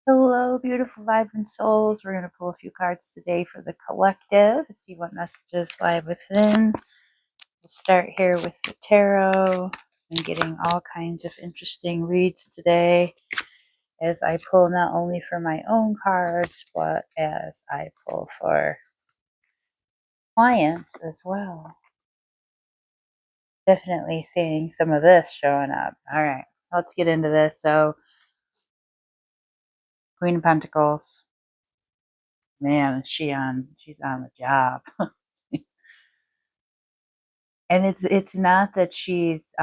Hello, beautiful, vibrant souls. We're going to pull a few cards today for the collective to see what messages lie within. We'll start here with the tarot and getting all kinds of interesting reads today as I pull not only for my own cards, but as I pull for clients as well. Definitely seeing some of this showing up. All right, let's get into this. So, Queen of Pentacles. Man, she's on the job. And it's not that she's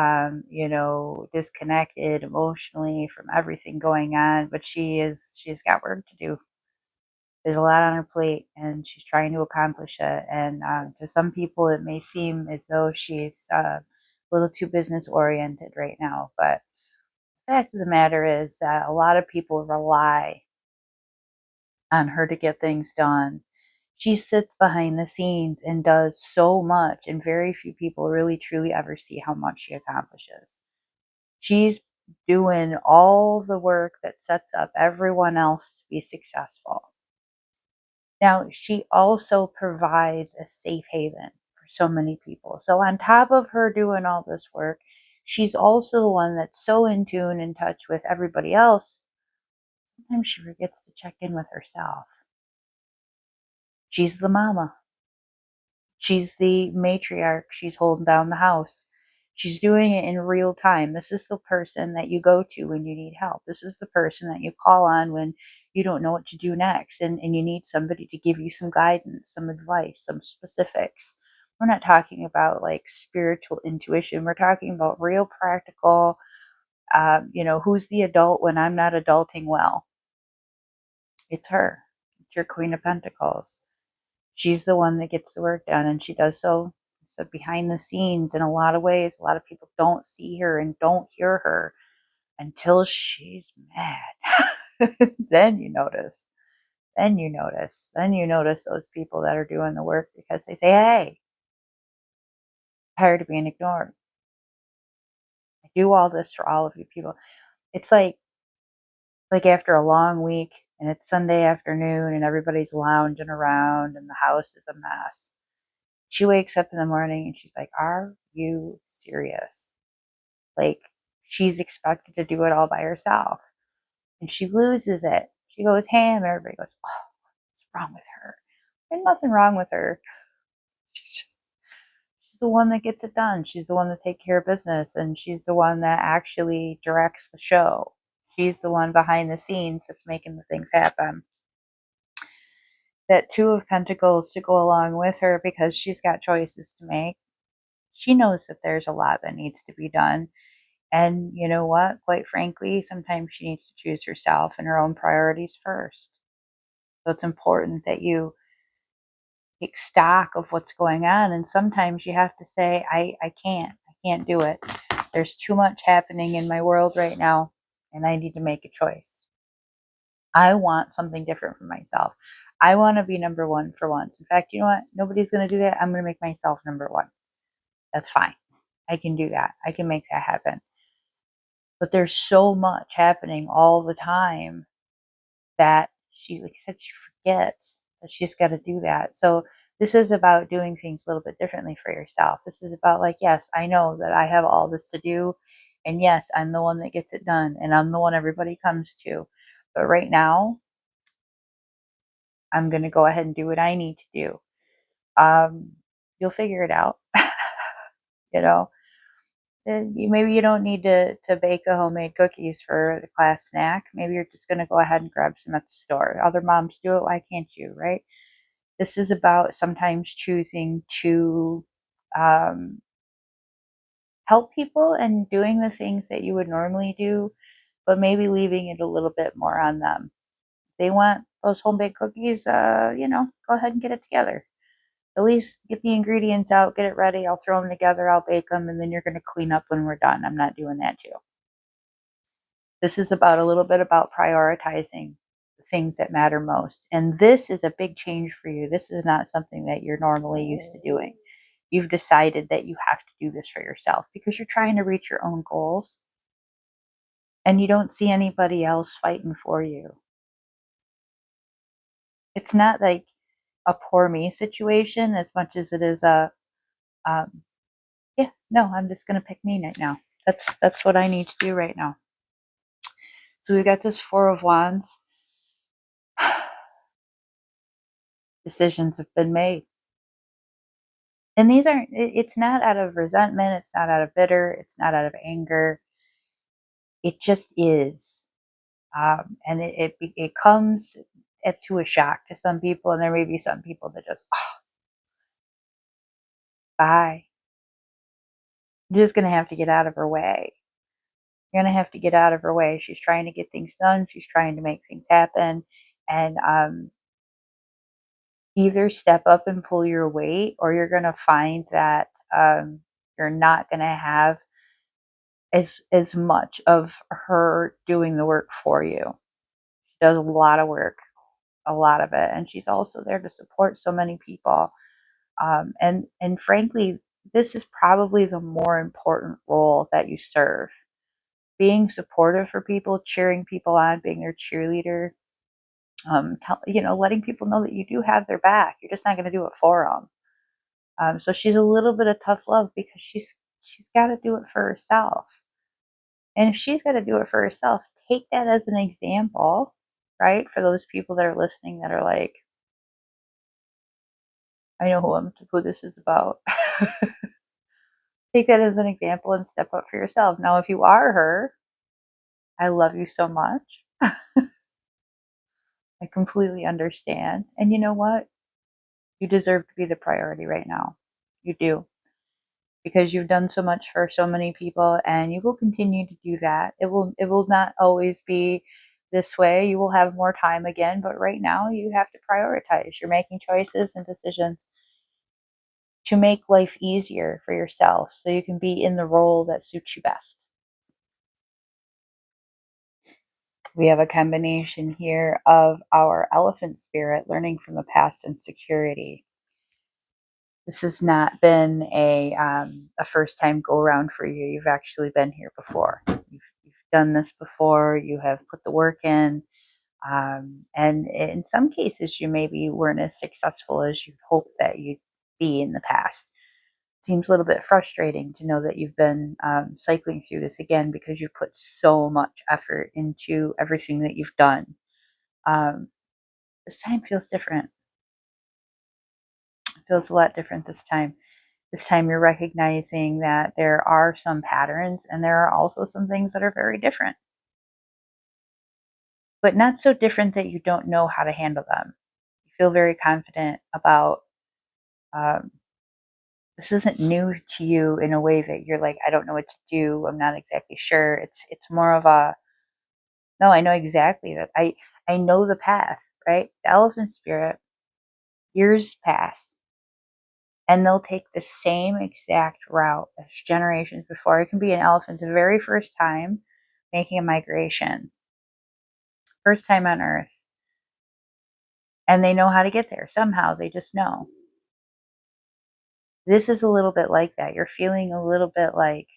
disconnected emotionally from everything going on, but she's got work to do. There's a lot on her plate and she's trying to accomplish it. And to some people it may seem as though she's a little too business oriented right now, but the fact of the matter is that a lot of people rely on her to get things done. She sits behind the scenes and does so much, and very few people really truly ever see how much she accomplishes. She's doing all the work that sets up everyone else to be successful. Now, she also provides a safe haven for so many people. So, on top of her doing all this work, she's also the one that's so in tune, in touch with everybody else. Sometimes she forgets to check in with herself. She's the mama. She's the matriarch. She's holding down the house. She's doing it in real time. This is the person that you go to when you need help. This is the person that you call on when you don't know what to do next and you need somebody to give you some guidance, some advice, some specifics. We're not talking about like spiritual intuition. We're talking about real practical, who's the adult when I'm not adulting well? It's her. It's your Queen of Pentacles. She's the one that gets the work done, and she does so behind the scenes in a lot of ways. A lot of people don't see her and don't hear her until she's mad. Then you notice. Then you notice. Then you notice those people that are doing the work because they say, hey, I'm tired of being ignored. I do all this for all of you people. It's like after a long week and it's Sunday afternoon and everybody's lounging around and the house is a mess. She wakes up in the morning and she's like, are you serious? Like, she's expected to do it all by herself. And she loses it. She goes ham. Everybody goes, oh, what's wrong with her? There's nothing wrong with her. She's, she's the one that gets it done. She's the one that takes care of business. And she's the one that actually directs the show. She's the one behind the scenes that's making the things happen. That Two of Pentacles to go along with her because she's got choices to make. She knows that there's a lot that needs to be done. And you know what? Quite frankly, sometimes she needs to choose herself and her own priorities first. So it's important that you take stock of what's going on. And sometimes you have to say, I can't do it. There's too much happening in my world right now, and I need to make a choice. I want something different for myself. I want to be number one for once. In fact, you know what? Nobody's going to do that. I'm going to make myself number one. That's fine. I can do that. I can make that happen. But there's so much happening all the time that she, like I said, she forgets that she's got to do that. So this is about doing things a little bit differently for yourself. This is about like, yes, I know that I have all this to do. And yes, I'm the one that gets it done. And I'm the one everybody comes to. But right now, I'm going to go ahead and do what I need to do. You'll figure it out. you know, maybe you don't need to bake the homemade cookies for the class snack. Maybe you're just going to go ahead and grab some at the store. Other moms do it. Why can't you, right? This is about sometimes choosing to um, help people and doing the things that you would normally do, but maybe leaving it a little bit more on them. If they want those home baked cookies, go ahead and get it together. At least get the ingredients out, get it ready. I'll throw them together, I'll bake them, and then you're going to clean up when we're done. I'm not doing that too. This is about a little bit about prioritizing the things that matter most. And this is a big change for you. This is not something that you're normally used to doing. You've decided that you have to do this for yourself because you're trying to reach your own goals and you don't see anybody else fighting for you. It's not like a poor me situation as much as it is a, um, yeah, no, I'm just gonna pick me right now. That's what I need to do right now. So we got this Four of Wands. Decisions have been made. And these aren't, it's not out of resentment, it's not out of bitter, it's not out of anger. It just is. And it comes to a shock to some people, and there may be some people that just, oh, bye. You're just going to have to get out of her way. You're going to have to get out of her way. She's trying to get things done. She's trying to make things happen. And either step up and pull your weight, or you're going to find that you're not going to have as much of her doing the work for you. She does a lot of work, a lot of it, and she's also there to support so many people. And frankly, this is probably the more important role that you serve. Being supportive for people, cheering people on, being their cheerleader, letting people know that you do have their back. You're just not going to do it for them. So she's a little bit of tough love because she's got to do it for herself. And if she's got to do it for herself, take that as an example, right? For those people that are listening that are like, I know who this is about. Take that as an example and step up for yourself. Now, if you are her, I love you so much. I completely understand. And you know what? You deserve to be the priority right now. You do. Because you've done so much for so many people, and you will continue to do that. It will not always be this way. You will have more time again, but right now you have to prioritize. You're making choices and decisions to make life easier for yourself so you can be in the role that suits you best. We have a combination here of our elephant spirit, learning from the past, and security. This has not been a first time go around for you. You've actually been here before. You've done this before. You have put the work in. And in some cases, you maybe weren't as successful as you'd hoped that you'd be in the past. It seems a little bit frustrating to know that you've been cycling through this again because you've put so much effort into everything that you've done. Um, this time feels different. It feels a lot different this time. This time you're recognizing that there are some patterns and there are also some things that are very different, but not so different that you don't know how to handle them. You feel very confident about um, this isn't new to you in a way that you're like, I don't know what to do. I'm not exactly sure. It's more of a, no, I know exactly that. I know the path, right? The elephant spirit, years pass, and they'll take the same exact route as generations before. It can be an elephant the very first time making a migration, first time on Earth, and they know how to get there. Somehow they just know. This is a little bit like that. You're feeling a little bit like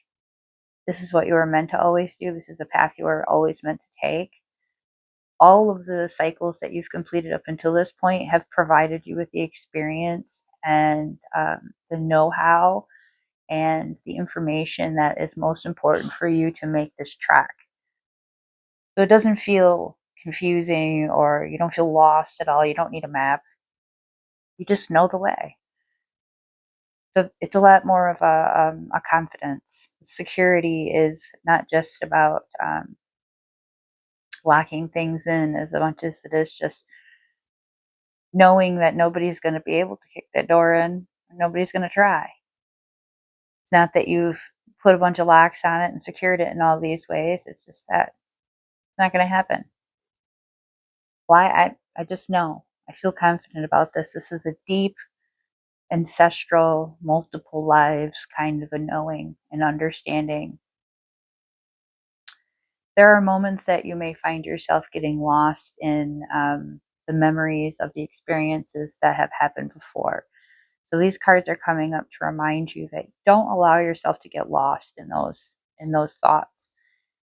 this is what you were meant to always do. This is a path you were always meant to take. All of the cycles that you've completed up until this point have provided you with the experience and the know how and the information that is most important for you to make this track. So it doesn't feel confusing or you don't feel lost at all. You don't need a map. You just know the way. So it's a lot more of a confidence. Security is not just about locking things in as much as it is just knowing that nobody's going to be able to kick that door in. Nobody's going to try. It's not that you've put a bunch of locks on it and secured it in all these ways. It's just that it's not going to happen. Why? I just know. I feel confident about this. This is a deep, ancestral, multiple lives kind of a knowing and understanding. There are moments that you may find yourself getting lost in the memories of the experiences that have happened before. So these cards are coming up to remind you that don't allow yourself to get lost in those thoughts.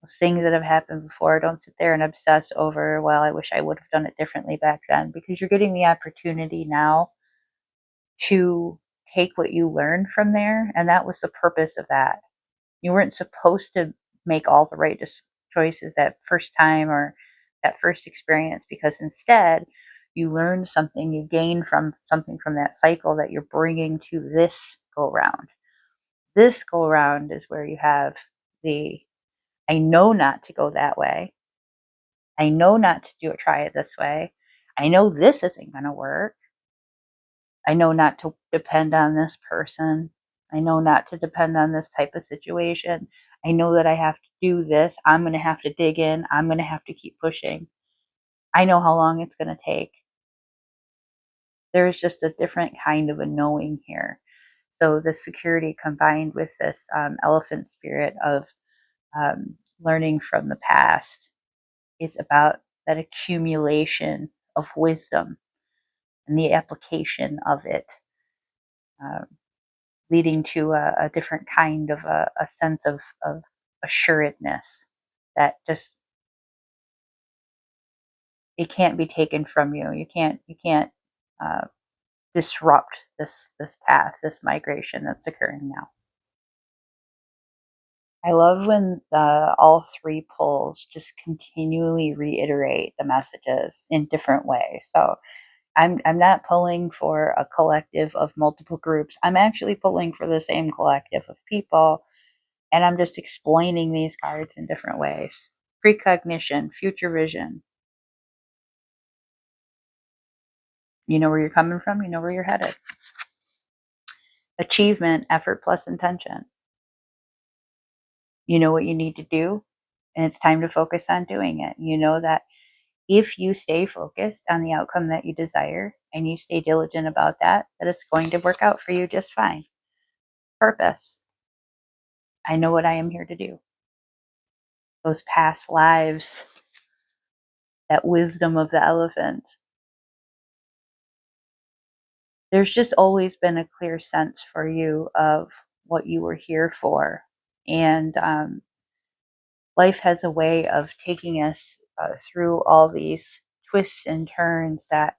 things that have happened before. Don't sit there and obsess over, well, I wish I would have done it differently back then, because you're getting the opportunity now to take what you learned from there. And that was the purpose of that. You weren't supposed to make all the right choices that first time or that first experience, because instead you learned something, you gained from something from that cycle that you're bringing to this go round. This go round is where you have the, I know not to go that way. I know not to try it this way. I know this isn't going to work. I know not to depend on this person. I know not to depend on this type of situation. I know that I have to do this. I'm going to have to dig in. I'm going to have to keep pushing. I know how long it's going to take. There's just a different kind of a knowing here. So the security combined with this elephant spirit of learning from the past is about that accumulation of wisdom and the application of it, um, leading to a different kind of a sense of assuredness that just, it can't be taken from you. You can't uh, disrupt this path, this migration that's occurring now. I love when all three pulls just continually reiterate the messages in different ways. So I'm not pulling for a collective of multiple groups. I'm actually pulling for the same collective of people, and I'm just explaining these cards in different ways. Precognition, future vision. You know where you're coming from, you know where you're headed. Achievement, effort plus intention. You know what you need to do, and it's time to focus on doing it. You know that if you stay focused on the outcome that you desire and you stay diligent about that, that it's going to work out for you just fine. Purpose. I know what I am here to do. Those past lives, that wisdom of the elephant. There's just always been a clear sense for you of what you were here for. And life has a way of taking us through all these twists and turns that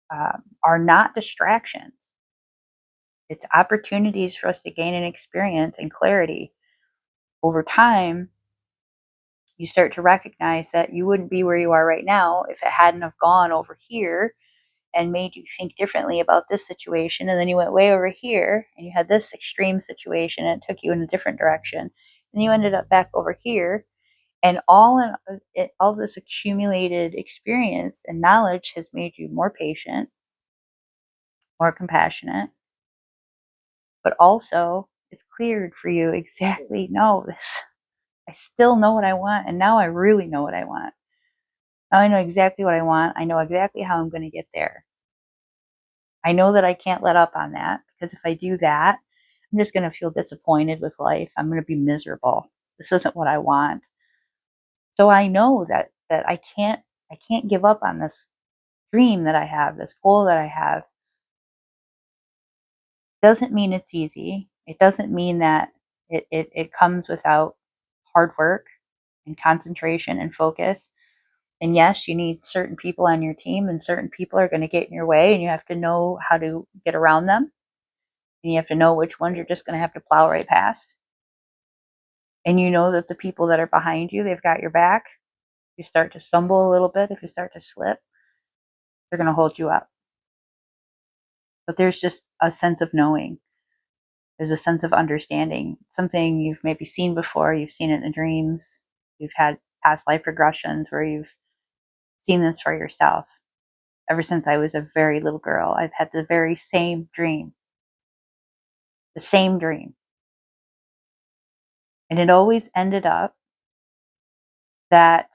are not distractions. It's opportunities for us to gain an experience and clarity. Over time, you start to recognize that you wouldn't be where you are right now if it hadn't have gone over here and made you think differently about this situation. And then you went way over here and you had this extreme situation and it took you in a different direction. And you ended up back over here. And all this accumulated experience and knowledge has made you more patient, more compassionate, but also it's cleared for you exactly, no, this, I still know what I want. And now I really know what I want. Now I know exactly what I want. I know exactly how I'm going to get there. I know that I can't let up on that, because if I do that, I'm just going to feel disappointed with life. I'm going to be miserable. This isn't what I want. So I know that I can't give up on this dream that I have, this goal that I have. Doesn't mean it's easy. It doesn't mean that it comes without hard work and concentration and focus. And yes, you need certain people on your team, and certain people are going to get in your way, and you have to know how to get around them. And you have to know which ones you're just going to have to plow right past. And you know that the people that are behind you, they've got your back. If you start to stumble a little bit, if you start to slip, they're going to hold you up. But there's just a sense of knowing. There's a sense of understanding. Something you've maybe seen before. You've seen it in dreams. You've had past life regressions where you've seen this for yourself. Ever since I was a very little girl, I've had the very same dream. The same dream. And it always ended up that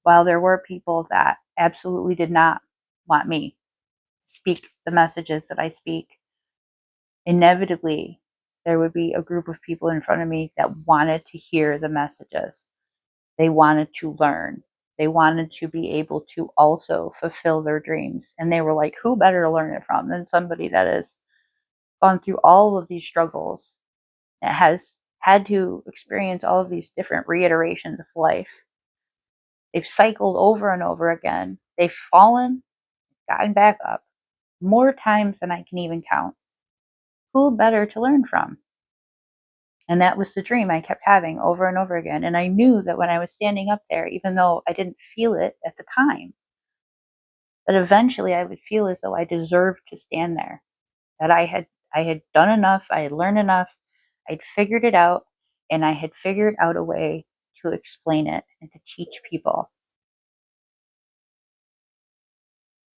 while there were people that absolutely did not want me to speak the messages that I speak, inevitably there would be a group of people in front of me that wanted to hear the messages. They wanted to learn. They wanted to be able to also fulfill their dreams. And they were like, who better to learn it from than somebody that has gone through all of these struggles, that has had to experience all of these different reiterations of life. They've cycled over and over again. They've fallen, gotten back up more times than I can even count. Who better to learn from? And that was the dream I kept having over and over again. And I knew that when I was standing up there, even though I didn't feel it at the time, that eventually I would feel as though I deserved to stand there. That I had done enough, I had learned enough, I'd figured it out, and I had figured out a way to explain it and to teach people.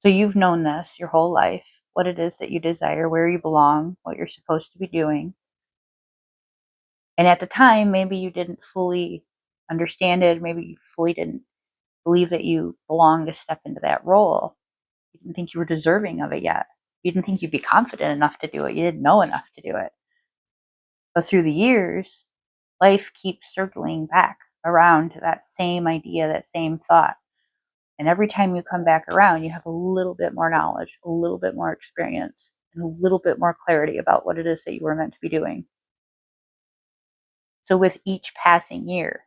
So you've known this your whole life, what it is that you desire, where you belong, what you're supposed to be doing. And at the time, maybe you didn't fully understand it, maybe you fully didn't believe that you belonged to step into that role. You didn't think you were deserving of it yet. You didn't think you'd be confident enough to do it. You didn't know enough to do it. But through the years, life keeps circling back around to that same idea, that same thought. And every time you come back around, you have a little bit more knowledge, a little bit more experience, and a little bit more clarity about what it is that you were meant to be doing. So with each passing year,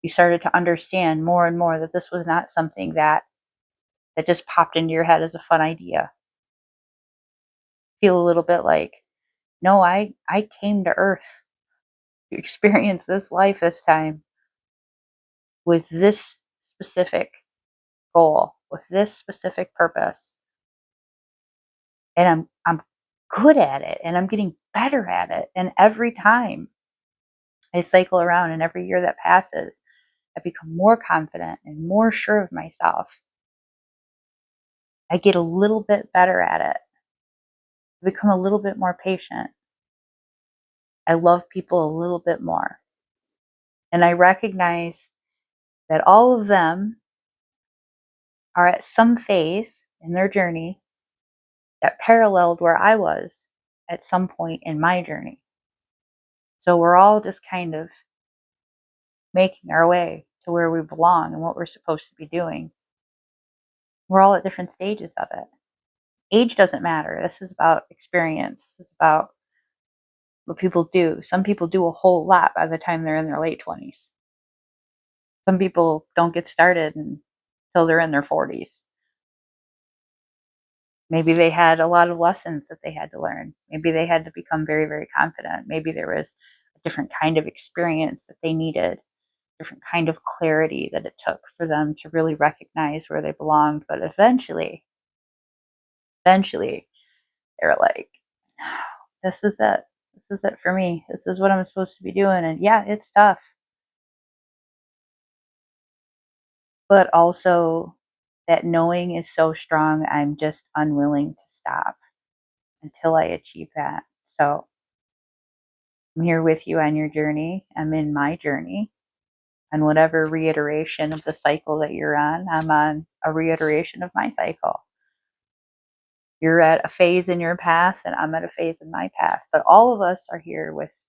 you started to understand more and more that this was not something that just popped into your head as a fun idea. Feel a little bit like, no, I came to Earth to experience this life this time with this specific goal, with this specific purpose. And I'm good at it and I'm getting better at it. And every time I cycle around and every year that passes, I become more confident and more sure of myself. I get a little bit better at it. I become a little bit more patient. I love people a little bit more. And I recognize that all of them are at some phase in their journey that paralleled where I was at some point in my journey. So we're all just kind of making our way to where we belong and what we're supposed to be doing. We're all at different stages of it. Age doesn't matter. This is about experience. This is about what people do. Some people do a whole lot by the time they're in their late 20s. Some people don't get started until they're in their 40s. Maybe they had a lot of lessons that they had to learn. Maybe they had to become very, very confident. Maybe there was a different kind of experience that they needed, different kind of clarity that it took for them to really recognize where they belonged. But eventually, they were like, this is it. This is it for me. This is what I'm supposed to be doing. And yeah, it's tough. But also, that knowing is so strong, I'm just unwilling to stop until I achieve that. So I'm here with you on your journey. I'm in my journey. And whatever reiteration of the cycle that you're on, I'm on a reiteration of my cycle. You're at a phase in your path, and I'm at a phase in my path. But all of us are here with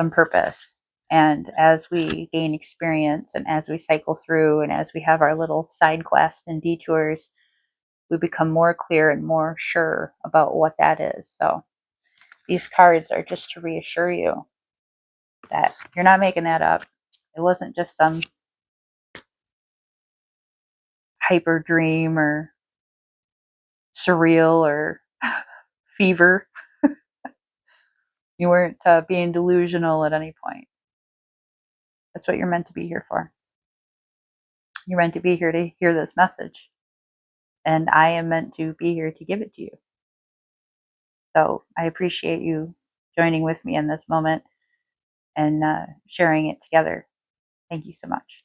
some purpose. And as we gain experience and as we cycle through and as we have our little side quests and detours, we become more clear and more sure about what that is. So these cards are just to reassure you that you're not making that up. It wasn't just some hyper dream or surreal or fever. You weren't being delusional at any point. That's what you're meant to be here for. You're meant to be here to hear this message. And I am meant to be here to give it to you. So I appreciate you joining with me in this moment and sharing it together. Thank you so much.